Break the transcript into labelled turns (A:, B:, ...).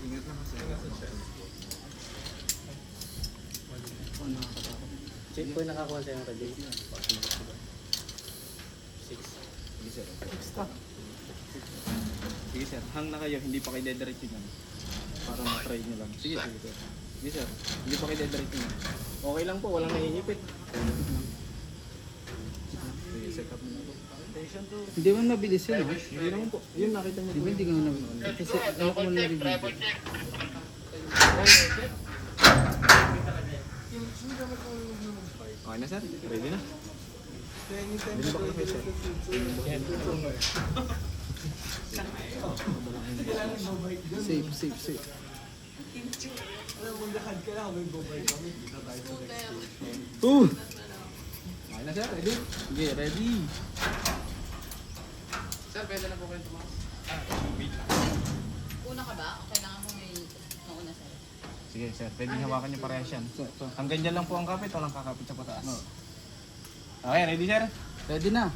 A: Ingat lang kasi.
B: Check po yung nakakuha sa'yo ng radio. 6.
A: Sige sir. Sige sir, hang na kayo, hindi pa kayo dediretso nyo. Para matry nyo lang. Sige, sige sir. Sige sir, hindi pa kayo dediretso nyo. Okay lang po, walang naiipit. Sige, set up mo na po. Attention to.
C: Hindi man mabilis yun, ha?
A: Hindi naman po. Yun, nakita mo
C: Di ba hindi ka man mabilis? Kasi ano ko man narinig.
A: Okay na sir? Ready na? Ready ba kayo sir?
C: Safe, safe, safe.
A: Okay na sir? Ready? Sige, ready.
B: Sir, pwede na po kayo tumakas.
D: Una ka ba? O kailangan mo may nauna sa'yo?
A: Sige sir, pwede hawakan niyo parehas yan. Hanggang dyan lang po ang kapit, walang kakapit sa pataas. Okay, ready sir?
C: Ready na.